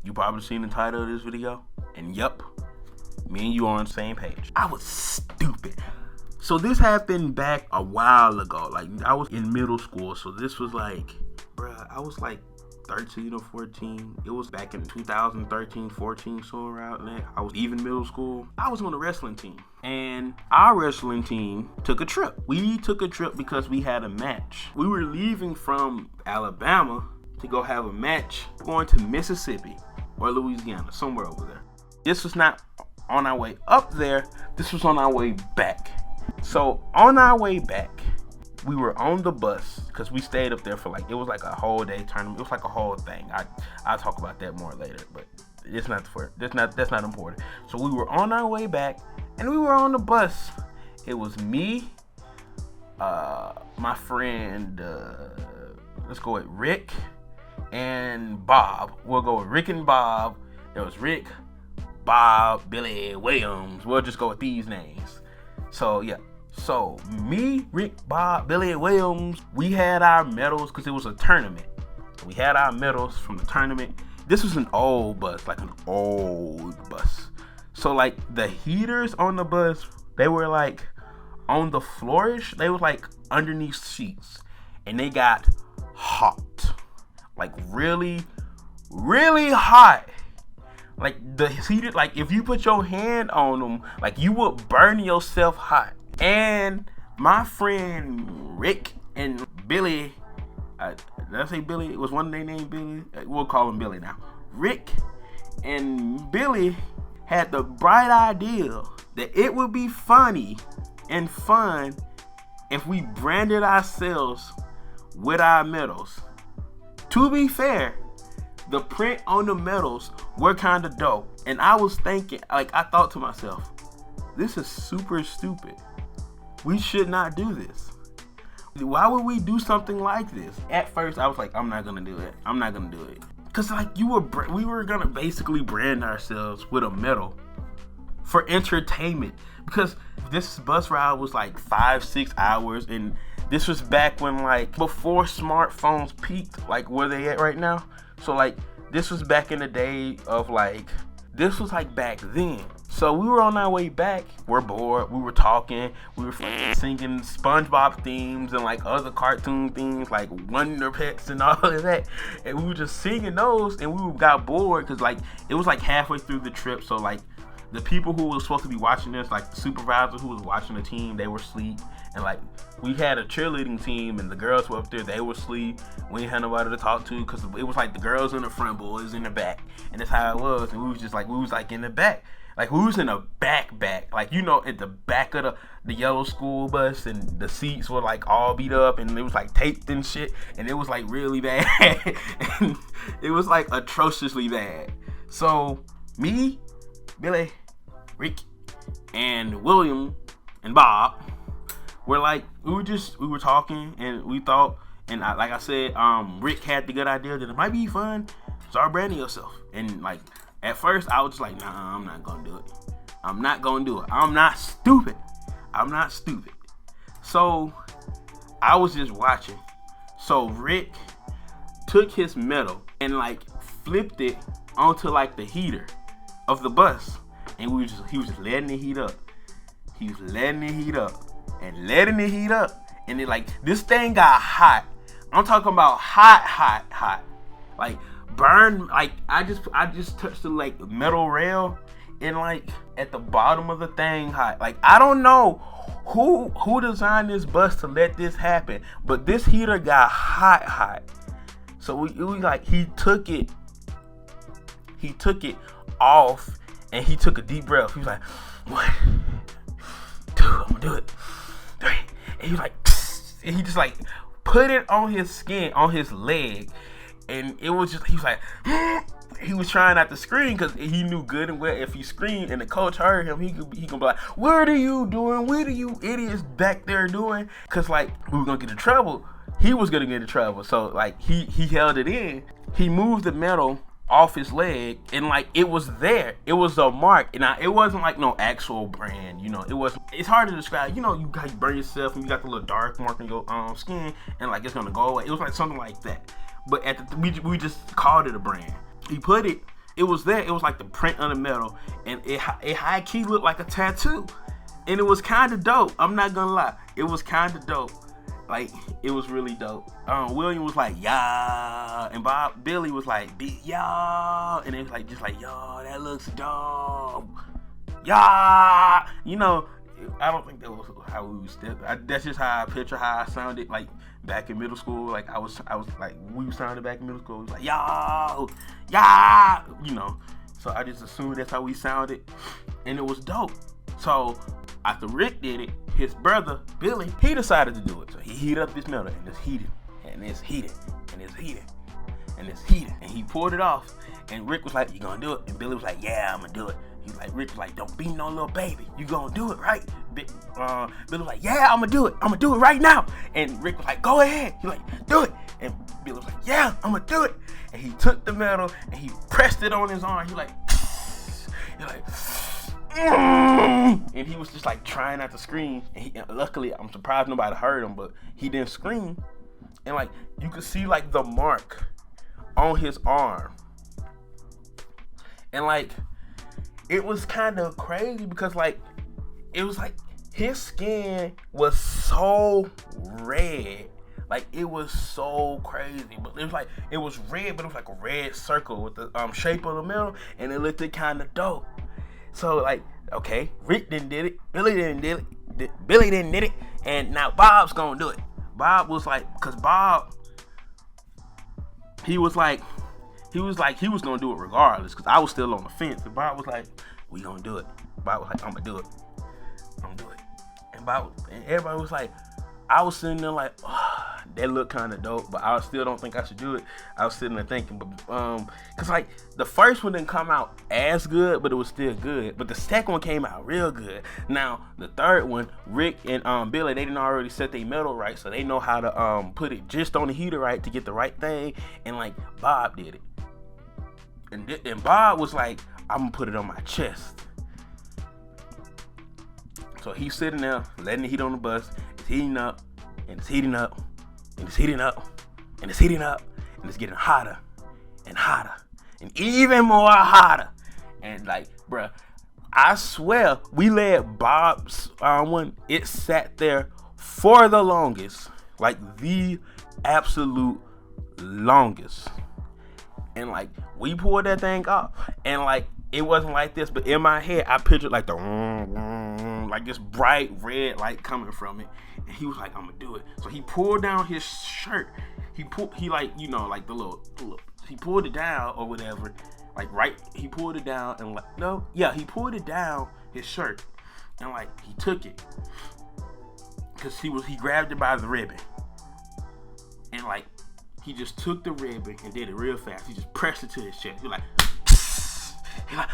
You probably seen the title of this video. And yup, me and you are on the same page. I was stupid. So this happened back a while ago. Like, I was in middle school. So this was like, bruh, I was like 13 or 14. It was back in 2013, 14, so around there. I was even middle school. I was on a wrestling team. And our wrestling team took a trip. We took a trip because we had a match. We were leaving from Alabama to go have a match going to Mississippi or Louisiana, somewhere over there. This was not on our way up there. This was on our way back. So on our way back, we were on the bus because we stayed up there for like, it was like a whole day tournament. It was like a whole thing. I'll talk about that more later, but it's not that's not important. So we were on our way back and we were on the bus. It was me, my friend, let's go with Rick and Bob. We'll go with Rick and Bob. There was Rick, Bob, Billy, Williams. We'll just go with these names. So yeah. So me, Rick, Bob, Billy, and Williams, we had our medals because it was a tournament. We had our medals from the tournament. This was an old bus, like an old bus. So like the heaters on the bus, they were like on the floorish. They was like underneath seats, and they got hot, like really, really hot. Like the heater, like if you put your hand on them, like you would burn yourself hot. And my friend Rick and Billy, did I say Billy? Was one of their name Billy? We'll call him Billy now. Rick and Billy had the bright idea that it would be funny and fun if we branded ourselves with our medals. To be fair, the print on the medals were kind of dope. And I was thinking, like, I thought to myself, this is super stupid. We should not do this. Why would we do something like this? At first, I was like, I'm not gonna do it. I'm not gonna do it. Cause like we were gonna basically brand ourselves with a medal for entertainment. Because this bus ride was like 5-6 hours, and this was back when like before smartphones peaked, like where they at right now. So like this was back in the day of like, this was like back then. So we were on our way back. We're bored. We were talking. We were singing SpongeBob themes and like other cartoon themes like Wonder Pets and all of that. And we were just singing those, and we got bored because like it was like halfway through the trip. So like the people who were supposed to be watching this, like the supervisor who was watching the team, they were asleep. And like we had a cheerleading team, and the girls were up there, they were asleep. We didn't have nobody to talk to because it was like the girls in the front, boys in the back, and that's how it was. And we was like in the back. Like we was in a back, like, you know, at the back of the yellow school bus, and the seats were like all beat up, and it was like taped and shit, and it was like really bad. And it was like atrociously bad. So me, Billy, Rick, and William, and Bob were like, we were talking, and we thought, and like I said, Rick had the good idea that it might be fun, start branding yourself. And like, at first, I was just like, nah, I'm not gonna do it. I'm not gonna do it. I'm not stupid. So, I was just watching. So, Rick took his medal and, like, flipped it onto, like, the heater of the bus. And he was just letting it heat up. He was letting it heat up. And letting it heat up. And it, like, this thing got hot. I'm talking about hot. Like, burn, like I just touched the like metal rail, and like at the bottom of the thing hot. Like I don't know who designed this bus to let this happen, but this heater got hot. So we like he took it off, and he took a deep breath. He was like, 1, 2, I'm gonna do it, 3, and he was like, and he just like put it on his skin, on his leg. And it was just, he was like, he was trying not to scream because he knew good and well if he screamed and the coach heard him, he could be like, what are you doing? What are you idiots back there doing? Because like we were gonna get in trouble. He was gonna get in trouble. So like he held it in. He moved the metal off his leg, and like it was there. It was a mark, and it wasn't like no actual brand. You know, it wasn't. It's hard to describe. You know, you burn yourself and you got the little dark mark on your skin, and like it's gonna go away. It was like something like that. But we just called it a brand. He put it it was there. It was like the print on the metal, and it high key looked like a tattoo, and it was kind of dope. I'm not gonna lie, it was kind of dope. Like, it was really dope. William was like, yeah, and Billy was like, yeah, and it was like, just like, yo, that looks dope, yeah. You know, I don't think that was how we was. That's just how I picture how I sounded like back in middle school. Like I was like, we sounded back in middle school. It was like, yo, yeah, you know. So I just assumed that's how we sounded, and it was dope. So after Rick did it, his brother Billy, he decided to do it. So he heated up this metal, and it's heated, and it's heated, and it's heated, and it's heated, and he poured it off. And Rick was like, "You gonna do it?" And Billy was like, "Yeah, I'm gonna do it." He's like, Rick was like, "Don't be no little baby. You gonna do it, right?" Billy was like, "Yeah, I'm gonna do it. I'm gonna do it right now." And Rick was like, "Go ahead." He's like, "Do it." And Billy was like, "Yeah, I'm gonna do it." And he took the metal and he pressed it on his arm. He like, and he was just like trying not to scream. And luckily, I'm surprised nobody heard him, but he didn't scream. And like, you could see like the mark on his arm. And like, it was kind of crazy because like, it was like his skin was so red. Like, it was so crazy. But it was like, it was red, but it was like a red circle with the shape of the metal, and it looked kind of dope. So like, okay, Rick didn't did it, Billy didn't did it, and now Bob's gonna do it. Bob was like, because Bob, he was gonna do it regardless, because I was still on the fence. And Bob was like, we gonna do it. Bob was like, I'm gonna do it. And everybody was like, I was sitting there like, oh, that looked kind of dope, but I still don't think I should do it. I was sitting there thinking, but cause like the first one didn't come out as good, but it was still good. But the second one came out real good. Now the third one, Rick and Billy, they didn't already set their metal right, so they know how to put it just on the heater right to get the right thing. And like Bob did it, and Bob was like, I'm gonna put it on my chest. So he's sitting there, letting the heat on the bus. It's heating up, and it's heating up, and it's heating up, and it's heating up, and it's getting hotter, and hotter, and even more hotter. And like, bruh, I swear, we let Bob's one, it sat there for the longest, like the absolute longest. And like, we pulled that thing off, and like, it wasn't like this, but in my head, I pictured like the like this bright red light coming from it, and he was like, "I'm gonna do it." So he pulled down his shirt. He like, you know, like the little, he pulled it down or whatever, like right. He pulled it down and like he pulled it down his shirt, and like he took it, cause he grabbed it by the ribbon, and like he just took the ribbon and did it real fast. He just pressed it to his chest. He like. He's like,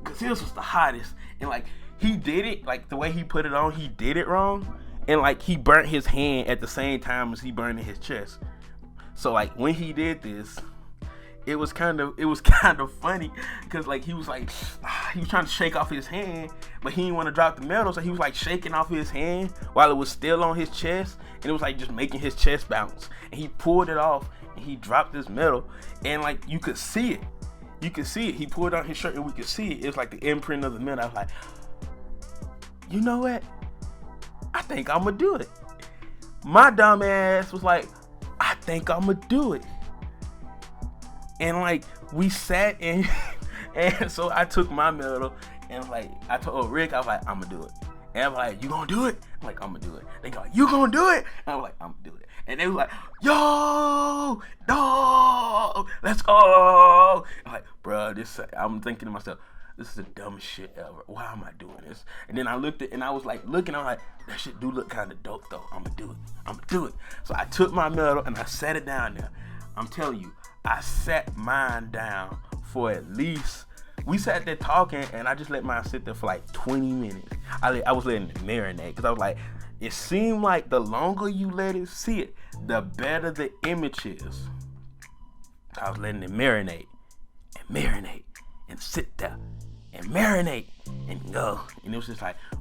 because this was the hottest. And like, he did it, like the way he put it on, he did it wrong. And like, he burnt his hand at the same time as he burned his chest. So like, when he did this, it was kind of funny, because like, he was trying to shake off his hand, but he didn't want to drop the metal, so he was like shaking off his hand while it was still on his chest, and it was like just making his chest bounce. And he pulled it off, and he dropped this metal, and like, you could see it. He pulled out his shirt, and we could see it. It was like the imprint of the metal. I was like, you know what? I think I'm gonna do it. My dumb ass was like, I think I'm gonna do it. And like, we sat and so I took my metal, and like, I told Rick, I was like, I'm gonna do it. And I'm like, you gonna do it? I'm like, I'm gonna do it. They go, you gonna do it? And I'm like, I'm gonna do it. And they was like, yo, no, let's go. I'm like, bro, I'm thinking to myself, this is the dumbest shit ever. Why am I doing this? And then I looked at, and I was like, that shit do look kind of dope though. I'm gonna do it. So I took my metal and I sat it down there. I'm telling you, I sat mine down for at least, we sat there talking, and I just let mine sit there for like 20 minutes. I was letting it marinate, because I was like, it seemed like the longer you let it sit, the better the image is. I was letting it marinate and sit there and marinate and go. And it was just like, I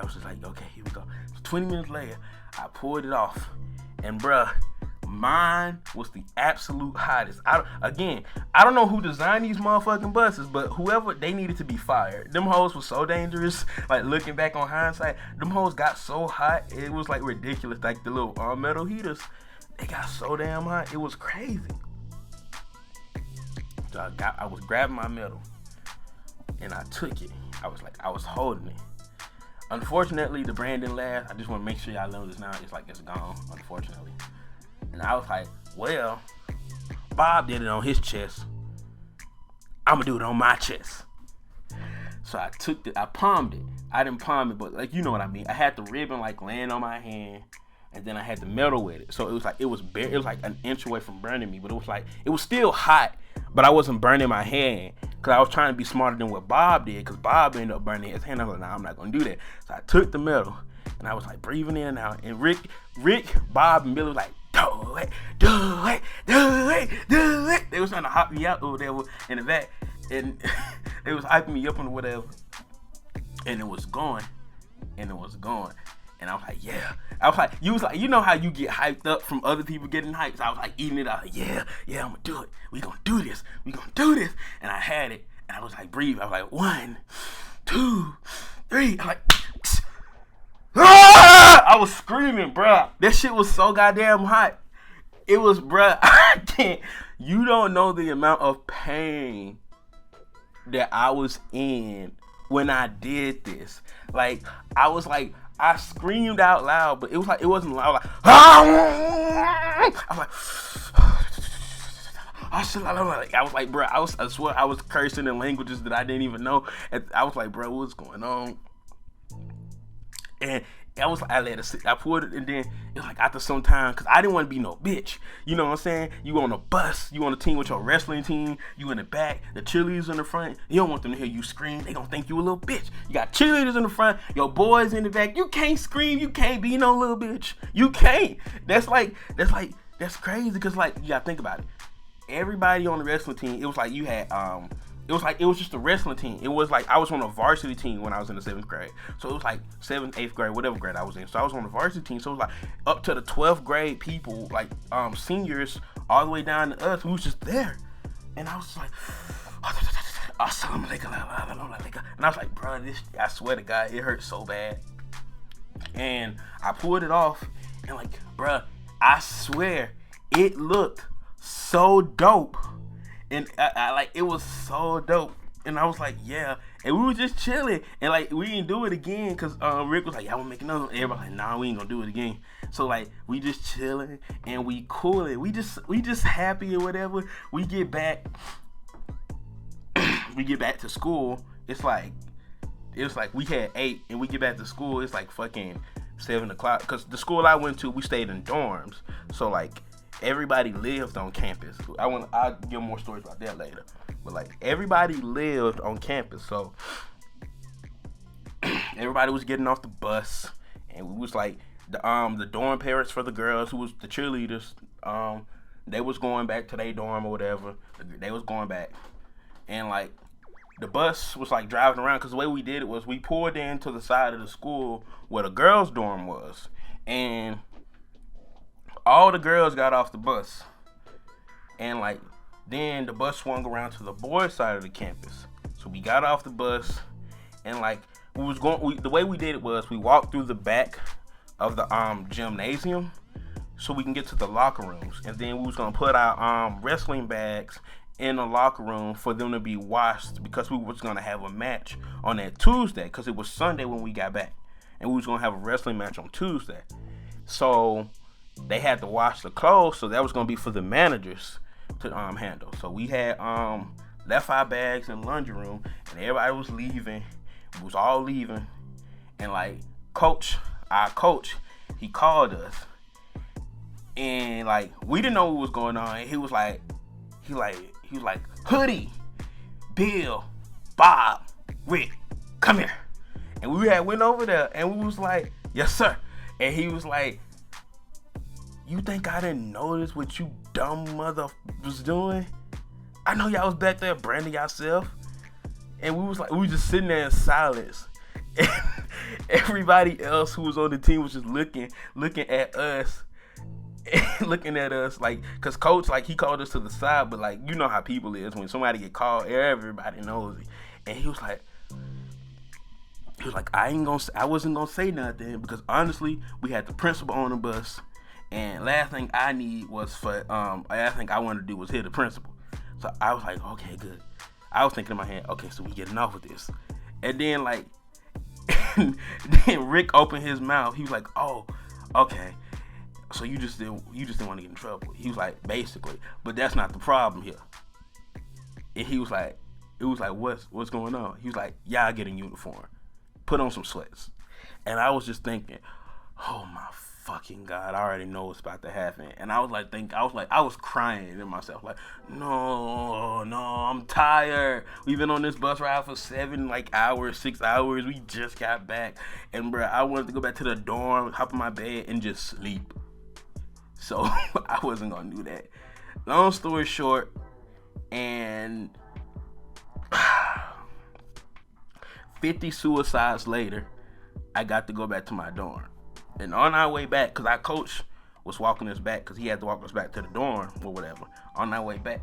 was just like, okay, here we go. So 20 minutes later, I pulled it off, and bruh, mine was the absolute hottest. I don't know who designed these motherfucking buses, but whoever, they needed to be fired. Them hoes was so dangerous. Like, looking back on hindsight, them hoes got so hot, it was like ridiculous. Like, the little metal heaters, they got so damn hot, it was crazy. So I was grabbing my medal, and I took it. I was holding it. Unfortunately, the brand didn't last. I just want to make sure y'all know this now. It's gone, unfortunately. And I was like, well, Bob did it on his chest. I'm going to do it on my chest. So I took it. I palmed it. I didn't palm it, but like, you know what I mean. I had the ribbon like laying on my hand, and then I had the metal with it. So it was like, it was like an inch away from burning me, but it was still hot, but I wasn't burning my hand. Because I was trying to be smarter than what Bob did, because Bob ended up burning his hand. I was like, nah, I'm not going to do that. So I took the metal, and I was like breathing in and out. And Rick, Bob, and Billy was like, do it. They was trying to hop me out or whatever in the back. And they was hyping me up and whatever. And it was going. And I was like, yeah. I was like, you know how you get hyped up from other people getting hyped? So I was like eating it. I was like, yeah, I'm gonna do it. We gonna do this. And I had it. And I was like, breathe. I was like, 1, 2, 3. I'm like, ah! I was screaming, bruh. That shit was so goddamn hot. It was, bruh. I can't. You don't know the amount of pain that I was in when I did this. Like, I screamed out loud, but it wasn't loud. Like, I was like, I was like, bro, I swear I was cursing in languages that I didn't even know. And I was like, bro, what's going on? And I let it sit. I pulled it, and then it was like after some time, because I didn't want to be no bitch. You know what I'm saying? You on a bus, you on a team with your wrestling team, you in the back, the cheerleaders in the front. You don't want them to hear you scream. They gonna think you a little bitch. You got cheerleaders in the front, your boys in the back. You can't scream. You can't be no little bitch. You can't. That's crazy, because like, you gotta think about it. Everybody on the wrestling team, it was like you had it was just a wrestling team. It was like I was on a varsity team when I was in the 7th grade. So it was like 7th, 8th grade, whatever grade I was in. So I was on the varsity team. So it was like up to the 12th grade people, like seniors, all the way down to us, who was just there. And I was just like, assalamu alaikum. And I was like, bro, I swear to God, it hurt so bad. And I pulled it off, and like, bro, I swear it looked so dope. And I like, it was so dope. And I was like, yeah. And we were just chilling. And like, we didn't do it again, because Rick was like, y'all wanna make another one? Everybody like, nah, we ain't gonna do it again. So like, we just chilling and we coolin'. We just happy or whatever. We get back to school. It's like we had 8, and we get back to school. It's like fucking 7 o'clock. Because the school I went to, we stayed in dorms. So like, everybody lived on campus. I'll give more stories about that later. But like, everybody lived on campus, so everybody was getting off the bus, and we was like, the dorm parents for the girls, who was the cheerleaders, they was going back to their dorm or whatever. They was going back, and like, the bus was like driving around, because the way we did it was we pulled into the side of the school where the girls' dorm was, and all the girls got off the bus, and like, then the bus swung around to the boys' side of the campus. So we got off the bus, and like, the way we did it was we walked through the back of the gymnasium so we can get to the locker rooms, and then we was gonna put our wrestling bags in the locker room for them to be washed, because we was gonna have a match on that Tuesday, because it was Sunday when we got back, and we was gonna have a wrestling match on Tuesday. So they had to wash the clothes, so that was gonna be for the managers to handle. So we had left our bags in the laundry room, and everybody was leaving. We was all leaving, and like, our coach, he called us, and like, we didn't know what was going on. And he was like, Hoodie, Bill, Bob, Rick, come here. And we had went over there, and we was like, yes sir. And he was like, you think I didn't notice what you dumb mother was doing? I know y'all was back there branding yourself. And we was just sitting there in silence. And everybody else who was on the team was just looking at us. looking at us like, cause coach like he called us to the side, but like you know how people is when somebody get called, everybody knows it. And he was like, I wasn't gonna say nothing because honestly, we had the principal on the bus, and last thing I wanted to do was hit the principal. So I was like, okay, good. I was thinking in my head, okay, so we getting off with this. And then like, then Rick opened his mouth. He was like, oh, okay. So you just didn't want to get in trouble. He was like, basically, but that's not the problem here. And he was like, what's going on? He was like, y'all get in uniform, put on some sweats. And I was just thinking, oh my fucking God, I already know what's about to happen. And I was crying in myself, like, no, I'm tired. We've been on this bus ride for 6 hours. We just got back. And bro, I wanted to go back to the dorm, hop in my bed, and just sleep. So I wasn't gonna do that. Long story short, and 50 suicides later, I got to go back to my dorm. And on our way back, because our coach was walking us back, because he had to walk us back to the dorm or whatever. On our way back,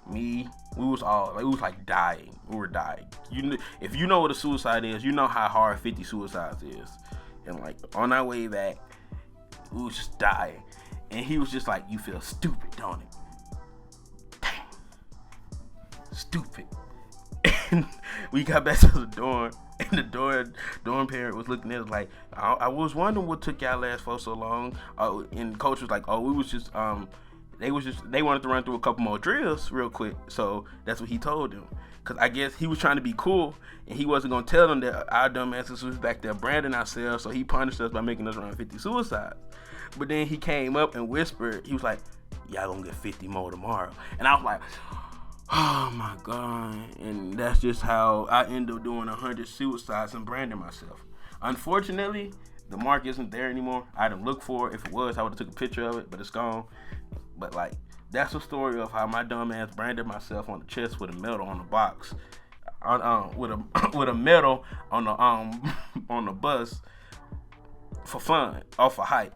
we was dying. We were dying. If you know what a suicide is, you know how hard 50 suicides is. And like on our way back, we was just dying. And he was just like, you feel stupid, don't it? Damn. Stupid. And we got back to the dorm, and the dorm parent was looking at us like, I was wondering what took y'all last for so long. And coach was like, oh, we was just they wanted to run through a couple more drills real quick. So that's what he told them. Cause I guess he was trying to be cool, and he wasn't gonna tell them that our dumbasses was back there branding ourselves. So he punished us by making us run 50 suicides. But then he came up and whispered, he was like, y'all gonna get 50 more tomorrow. And I was like, oh my God. And that's just how I ended up doing 100 suicides and branding myself. Unfortunately, the mark isn't there anymore. I didn't look for it. If it was, I would have took a picture of it, but it's gone. But like, that's a story of how my dumb ass branded myself on the chest with a medal on the box, with a medal on the on the bus for fun, or for hype.